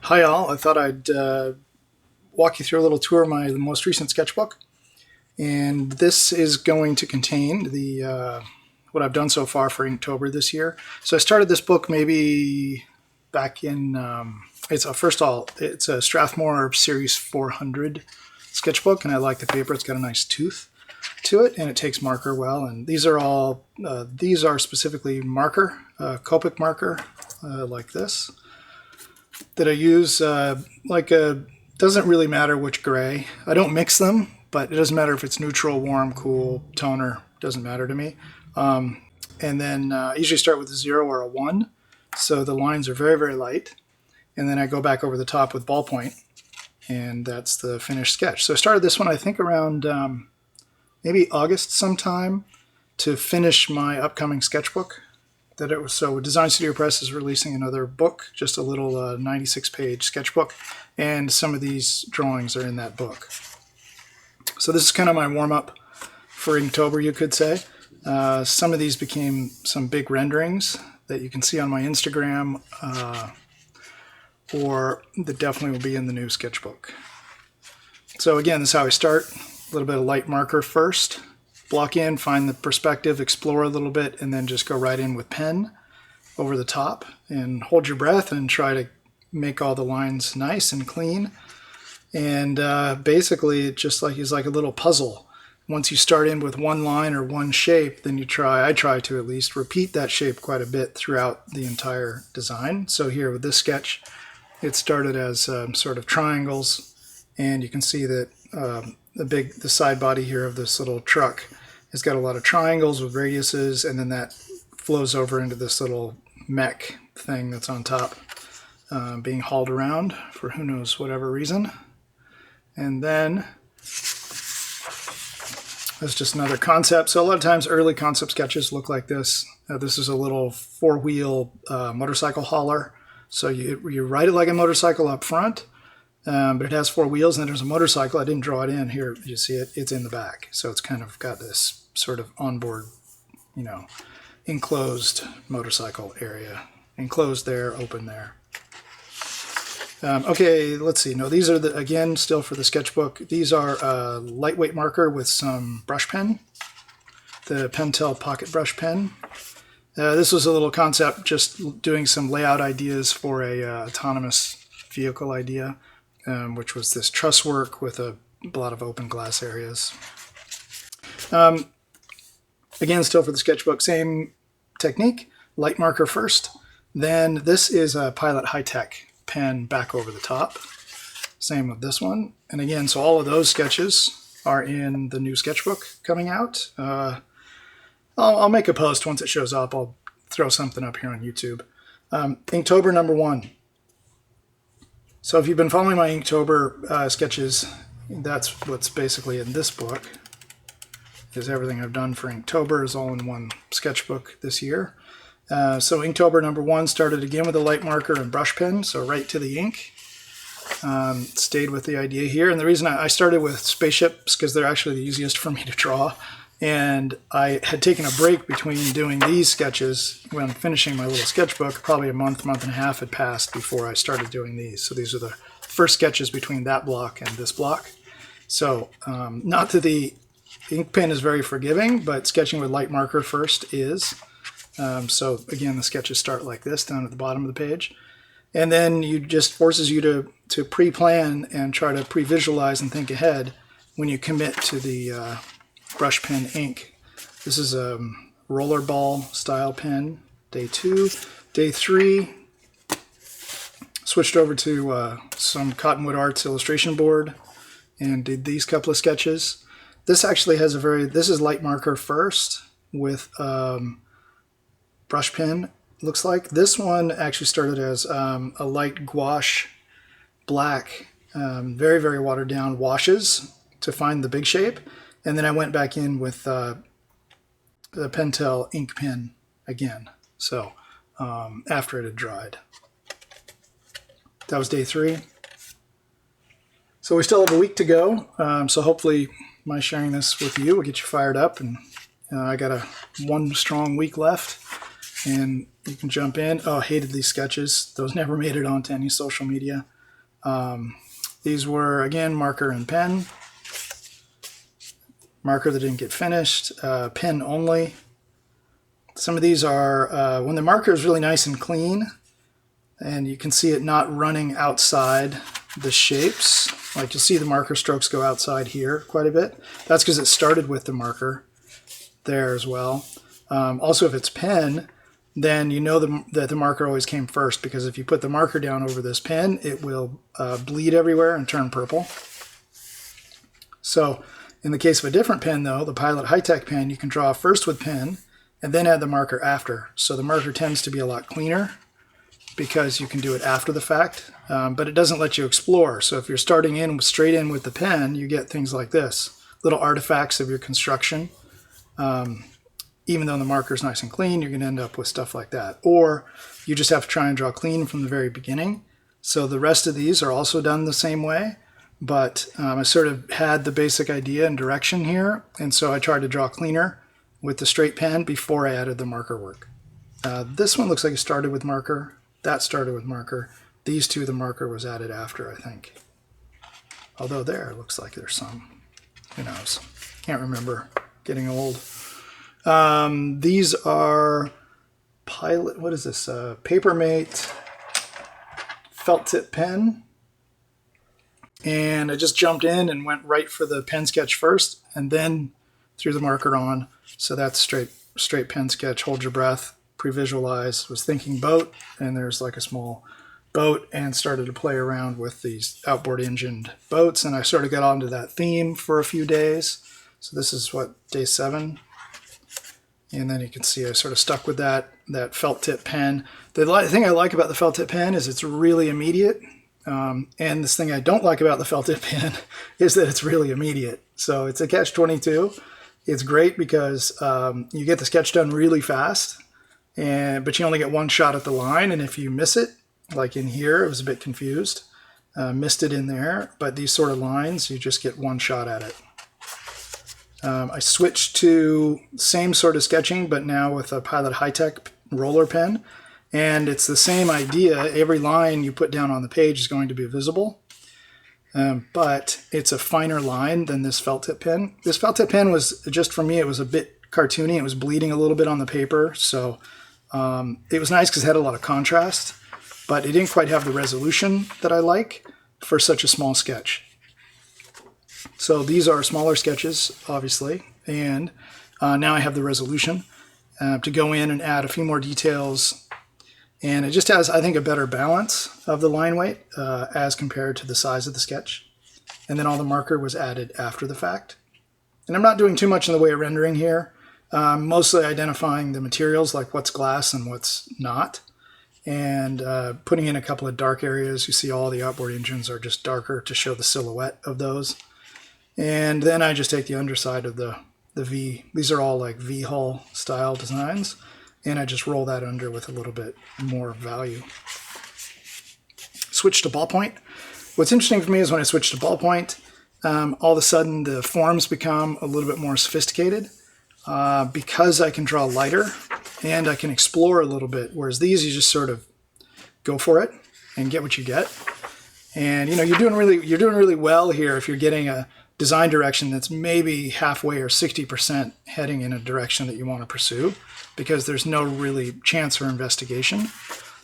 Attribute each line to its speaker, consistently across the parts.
Speaker 1: Hi all, I thought I'd walk you through a little tour of my most recent sketchbook. And this is going to contain the what I've done so far for Inktober this year. So I started this book maybe back in, first of all, it's a Strathmore Series 400 sketchbook, and I like the paper. It's got a nice tooth to it, and it takes marker well. And these are specifically marker, Copic marker, like this, that I use doesn't really matter which gray. I don't mix them, but it doesn't matter if it's neutral, warm, cool, toner, doesn't matter to me. And then I usually start with a 0 or a 1, so the lines are very, very light. And then I go back over the top with ballpoint, and that's the finished sketch. So I started this one, I think, around maybe August sometime to finish my upcoming sketchbook. So Design Studio Press is releasing another book, just a little 96-page sketchbook, and some of these drawings are in that book. So this is kind of my warm-up for Inktober, you could say. Some of these became some big renderings that you can see on my Instagram, or that definitely will be in the new sketchbook. So again, this is how I start. A little bit of light marker first. Block in, find the perspective, explore a little bit, and then just go right in with pen over the top and hold your breath and try to make all the lines nice and clean. And basically it just is like a little puzzle. Once you start in with one line or one shape, then I try to at least repeat that shape quite a bit throughout the entire design. So here with this sketch, it started as sort of triangles, and you can see that the side body here of this little truck has got a lot of triangles with radiuses, and then that flows over into this little mech thing that's on top, being hauled around for who knows whatever reason. And then that's just another concept. So a lot of times early concept sketches look like this. This is a little four-wheel motorcycle hauler. So you write it like a motorcycle up front, but it has four wheels, and then there's a motorcycle. I didn't draw it in here. You see it? It's in the back. So it's kind of got this sort of onboard, enclosed motorcycle area. Enclosed there, open there. Okay, let's see. No, these are, again, still for the sketchbook. These are lightweight marker with some brush pen. The Pentel Pocket Brush Pen. This was a little concept, just doing some layout ideas for a autonomous vehicle idea. Which was this truss work with a lot of open glass areas. Again, still for the sketchbook, same technique, light marker first. Then this is a Pilot High-Tech pen back over the top. Same with this one. And again, so all of those sketches are in the new sketchbook coming out. I'll make a post once it shows up. I'll throw something up here on YouTube. Inktober #1. So if you've been following my Inktober sketches, that's what's basically in this book. Is everything I've done for Inktober is all in one sketchbook this year. So Inktober #1 started again with a light marker and brush pen, so right to the ink. Stayed with the idea here, and the reason I started with spaceships because they're actually the easiest for me to draw. And I had taken a break between doing these sketches when finishing my little sketchbook. Probably a month and a half had passed before I started doing these. So these are the first sketches between that block and this block. So not that the ink pen is very forgiving, but sketching with light marker first is. So again, the sketches start like this down at the bottom of the page. And then it just forces you to pre-plan and try to pre-visualize and think ahead when you commit to the brush pen ink. This is a rollerball style pen, day 2. Day 3, switched over to some Cottonwood Arts illustration board and did these couple of sketches. This actually has this is light marker first with brush pen, looks like. This one actually started as a light gouache black, very, very watered down washes to find the big shape. And then I went back in with the Pentel ink pen again, so after it had dried. That was day 3. So we still have a week to go, so hopefully my sharing this with you will get you fired up. And I got one strong week left, and you can jump in. Oh, I hated these sketches. Those never made it onto any social media. These were, again, marker and pen. Marker that didn't get finished, pen only. Some of these are, when the marker is really nice and clean, and you can see it not running outside the shapes. Like you'll see the marker strokes go outside here quite a bit. That's because it started with the marker there as well. Also, if it's pen, then you know that the marker always came first, because if you put the marker down over this pen, it will bleed everywhere and turn purple. So in the case of a different pen, though, the Pilot High-Tech pen, you can draw first with pen and then add the marker after. So the marker tends to be a lot cleaner because you can do it after the fact, but it doesn't let you explore. So if you're starting in straight in with the pen, you get things like this, little artifacts of your construction. Even though the marker is nice and clean, you're going to end up with stuff like that. Or you just have to try and draw clean from the very beginning. So the rest of these are also done the same way, but I sort of had the basic idea and direction here, and so I tried to draw cleaner with the straight pen before I added the marker work. This one looks like it started with marker. That started with marker. These two, the marker was added after, I think. Although there, it looks like there's some. Who knows? Can't remember. Getting old. These are Pilot, what is this? Papermate felt tip pen. And I just jumped in and went right for the pen sketch first, and then threw the marker on. So that's straight pen sketch, hold your breath, pre-visualize, was thinking boat, and there's like a small boat, and started to play around with these outboard engined boats, and I sort of got onto that theme for a few days. So this is what, day 7? And then you can see I sort of stuck with that felt tip pen. The thing I like about the felt tip pen is it's really immediate. And this thing I don't like about the felt tip pen is that it's really immediate. So it's a catch-22. It's great because you get the sketch done really fast, but you only get one shot at the line. And if you miss it, like in here, it was a bit confused. Missed it in there, but these sort of lines, you just get one shot at it. I switched to same sort of sketching, but now with a Pilot High-Tech roller pen. And it's the same idea. Every line you put down on the page is going to be visible. But it's a finer line than this felt tip pen. This felt tip pen was, just for me, it was a bit cartoony. It was bleeding a little bit on the paper. So it was nice because it had a lot of contrast, but it didn't quite have the resolution that I like for such a small sketch. So these are smaller sketches, obviously, and now I have the resolution to go in and add a few more details, and it just has, I think, a better balance of the line weight as compared to the size of the sketch. And then all the marker was added after the fact. And I'm not doing too much in the way of rendering here, mostly identifying the materials, like what's glass and what's not, and putting in a couple of dark areas. You see all the outboard engines are just darker to show the silhouette of those. And then I just take the underside of the V. These are all like V-hull style designs. And I just roll that under with a little bit more value. Switch to ballpoint. What's interesting for me is when I switch to ballpoint, all of a sudden the forms become a little bit more sophisticated because I can draw lighter and I can explore a little bit. Whereas these, you just sort of go for it and get what you get. And you know, you're doing really well here if you're getting a design direction that's maybe halfway or 60% heading in a direction that you want to pursue, because there's no really chance for investigation.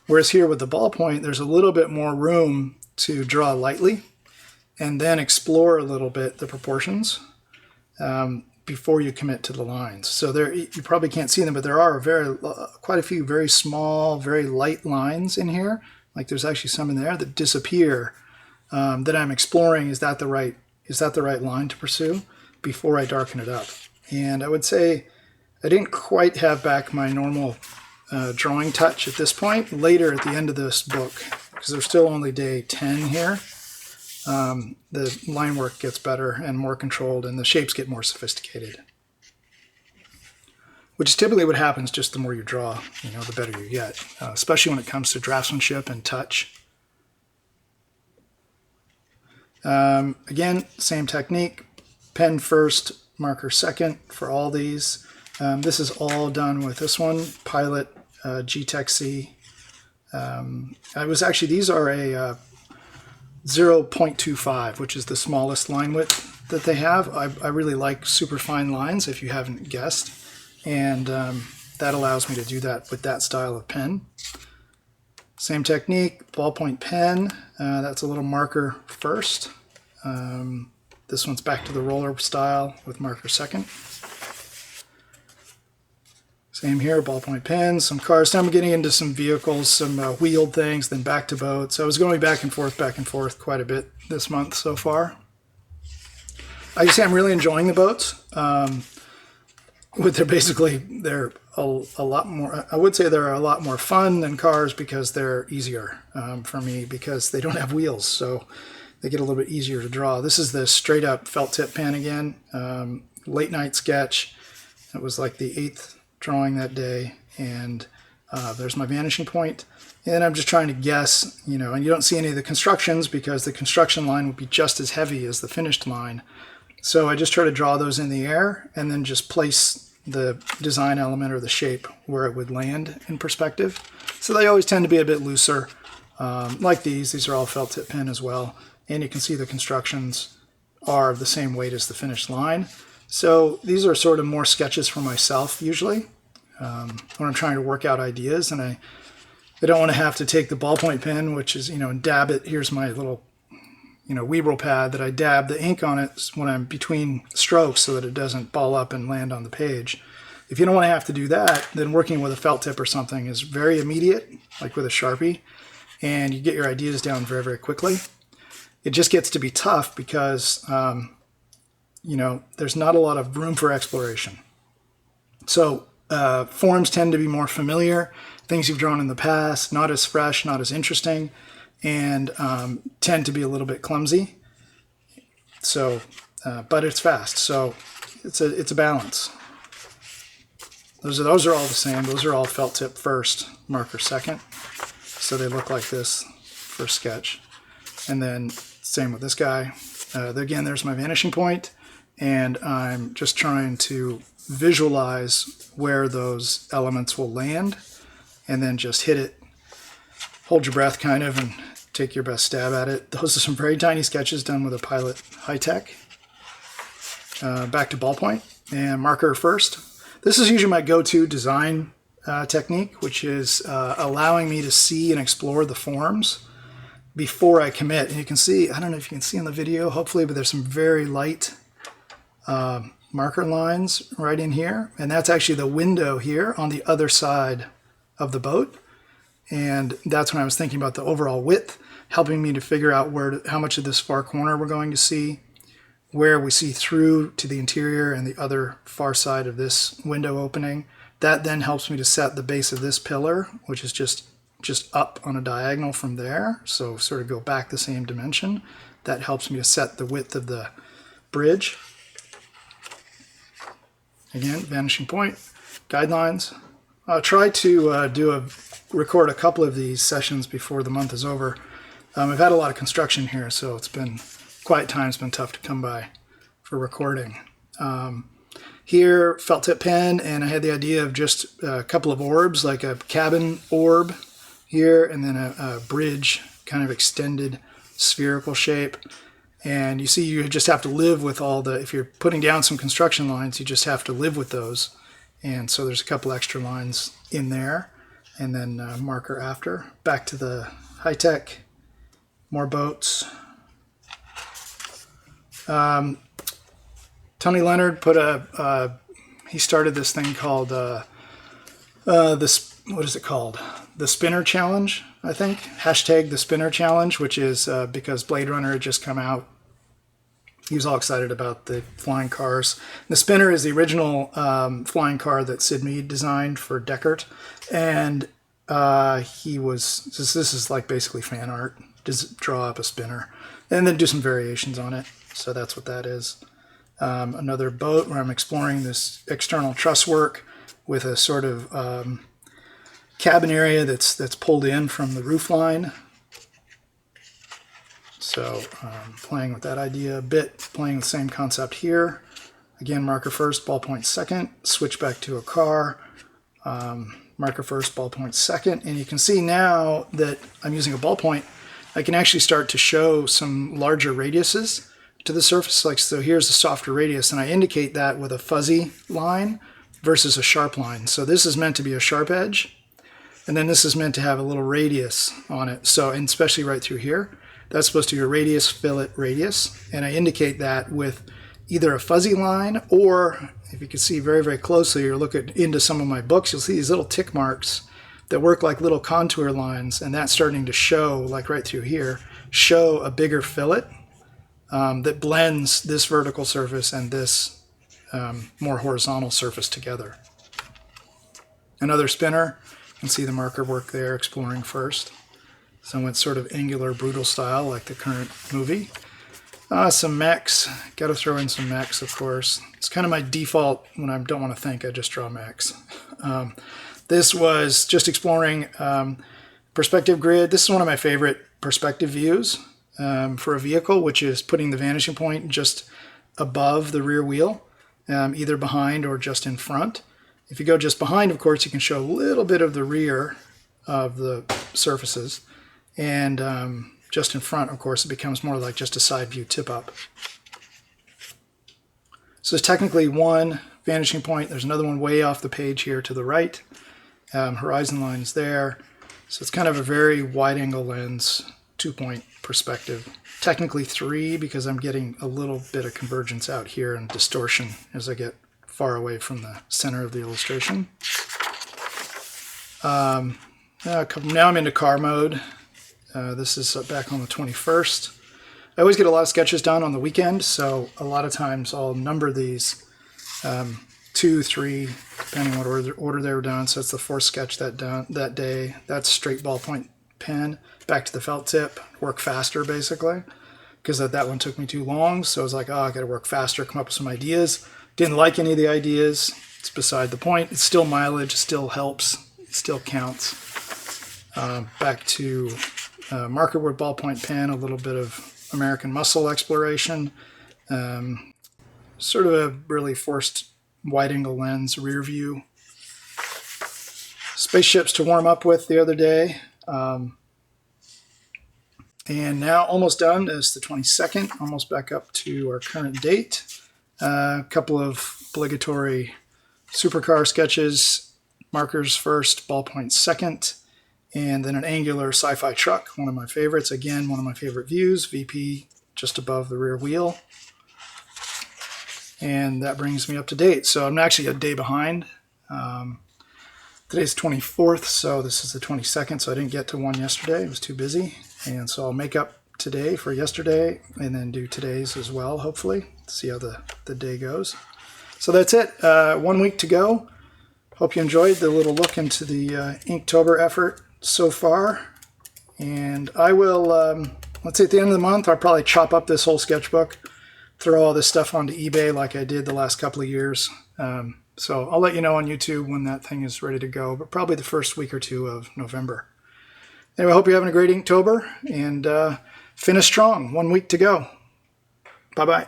Speaker 1: Whereas here with the ballpoint, there's a little bit more room to draw lightly and then explore a little bit the proportions before you commit to the lines. So there, you probably can't see them, but there are quite a few very small, very light lines in here. Like there's actually some in there that disappear that I'm exploring. Is that the right line to pursue before I darken it up? And I would say I didn't quite have back my normal drawing touch at this point. Later at the end of this book, because there's still only day 10 here, the line work gets better and more controlled, and the shapes get more sophisticated. Which is typically what happens just the more you draw, the better you get, especially when it comes to draftsmanship and touch. Again, same technique, pen first, marker second for all these. This is all done with this one, Pilot G-Tech C. These are 0.25, which is the smallest line width that they have. I really like super fine lines, if you haven't guessed, and that allows me to do that with that style of pen. Same technique, ballpoint pen. That's a little marker first. This one's back to the roller style with marker second. Same here, ballpoint pens, some cars. Now I'm getting into some vehicles, some wheeled things, then back to boats. I was going back and forth quite a bit this month so far. I can say I'm really enjoying the boats. They're a lot more, I would say they're a lot more fun than cars because they're easier for me because they don't have wheels, so they get a little bit easier to draw. This is the straight up felt tip pen again, late night sketch. It was like the 8th drawing that day, and there's my vanishing point. And I'm just trying to guess, and you don't see any of the constructions because the construction line would be just as heavy as the finished line. So I just try to draw those in the air and then just place the design element or the shape where it would land in perspective. So they always tend to be a bit looser. Like these are all felt tip pen as well. And you can see the constructions are the same weight as the finished line. So these are sort of more sketches for myself usually when I'm trying to work out ideas, and I don't want to have to take the ballpoint pen, which is, and dab it. Here's my little, Weeble pad that I dab the ink on it when I'm between strokes so that it doesn't ball up and land on the page. If you don't want to have to do that, then working with a felt tip or something is very immediate, like with a Sharpie, and you get your ideas down very, very quickly. It just gets to be tough because, there's not a lot of room for exploration. So forms tend to be more familiar, things you've drawn in the past, not as fresh, not as interesting, and tend to be a little bit clumsy. So, but it's fast. So it's a balance. Those are all the same. Those are all felt tip first, marker second. So they look like this for sketch. And then same with this guy. Again, there's my vanishing point, and I'm just trying to visualize where those elements will land, and then just hit it. Hold your breath kind of and take your best stab at it. Those are some very tiny sketches done with a Pilot High-Tech. Back to ballpoint and marker first. This is usually my go-to design technique, which is allowing me to see and explore the forms before I commit. And you can see, I don't know if you can see in the video, hopefully, but there's some very light marker lines right in here. And that's actually the window here on the other side of the boat. And that's when I was thinking about the overall width, helping me to figure out how much of this far corner we're going to see, where we see through to the interior and the other far side of this window opening. That then helps me to set the base of this pillar, which is just up on a diagonal from there. So sort of go back the same dimension. That helps me to set the width of the bridge. Again, vanishing point, guidelines. I'll try to record a couple of these sessions before the month is over. I've had a lot of construction here, so quiet time's been tough to come by for recording. Here, felt tip pen, and I had the idea of just a couple of orbs, like a cabin orb here, and then a bridge, kind of extended spherical shape. And you see, you just have to live with if you're putting down some construction lines, you just have to live with those. And so there's a couple extra lines in there, and then marker after. Back to the high-tech, more boats. Tony Leonard he started this thing called, what is it called? The Spinner Challenge, I think. Hashtag the Spinner Challenge, which is because Blade Runner had just come out. He was all excited about the flying cars. The Spinner is the original flying car that Sid Mead designed for Deckard. And this is like basically fan art. Just draw up a spinner and then do some variations on it. So that's what that is. Another boat where I'm exploring this external truss work with a sort of cabin area that's pulled in from the roof line. So playing with that idea a bit, playing the same concept here. Again, marker first, ballpoint second, switch back to a car, marker first, ballpoint second. And you can see now that I'm using a ballpoint, I can actually start to show some larger radiuses to the surface. Like, so here's a softer radius, and I indicate that with a fuzzy line versus a sharp line. So this is meant to be a sharp edge, and then this is meant to have a little radius on it. So, and especially right through here, that's supposed to be a radius, fillet, radius. And I indicate that with either a fuzzy line, or if you can see very, very closely, or look into some of my books, you'll see these little tick marks that work like little contour lines, and that's starting to show, like right through here, show a bigger fillet that blends this vertical surface and this more horizontal surface together. Another spinner, you can see the marker work there, exploring first. So it's sort of angular, brutal style like the current movie. Some mechs, got to throw in some mechs, of course. It's kind of my default when I don't want to think, I just draw mechs. This was just exploring perspective grid. This is one of my favorite perspective views for a vehicle, which is putting the vanishing point just above the rear wheel, either behind or just in front. If you go just behind, of course, you can show a little bit of the rear of the surfaces. And just in front, of course, it becomes more like just a side view tip up. So there's technically one vanishing point. There's another one way off the page here to the right. Horizon line is there. So it's kind of a very wide angle lens, 2-point perspective. Technically 3 because I'm getting a little bit of convergence out here and distortion as I get far away from the center of the illustration. Now I'm into car mode. This is back on the 21st. I always get a lot of sketches done on the weekend, so a lot of times I'll number these 2, 3, depending on what order they were done. So it's the 4th sketch that day. That's straight ballpoint pen. Back to the felt tip. Work faster, basically, because that one took me too long. So I was like, oh, I got to work faster, come up with some ideas. Didn't like any of the ideas. It's beside the point. It's still mileage. It still helps. It still counts. Back to marker wood ballpoint pen. A little bit of American muscle exploration. Sort of a really forced wide angle lens rear view. Spaceships to warm up with the other day. And now almost done is the 22nd, almost back up to our current date. A couple of obligatory supercar sketches, markers first, ballpoint second, and then an angular sci-fi truck, one of my favorites. Again, one of my favorite views, VP just above the rear wheel. And that brings me up to date. So I'm actually a day behind. Today's 24th, so this is the 22nd, so I didn't get to one yesterday. I was too busy. And so I'll make up today for yesterday and then do today's as well, hopefully, see how the day goes. So that's it. 1 week to go. Hope you enjoyed the little look into the Inktober effort so far. And I will, let's say at the end of the month, I'll probably chop up this whole sketchbook, throw all this stuff onto eBay like I did the last couple of years. So I'll let you know on YouTube when that thing is ready to go, but probably the first week or two of November. Anyway, I hope you're having a great Inktober, and finish strong. 1 week to go. Bye-bye.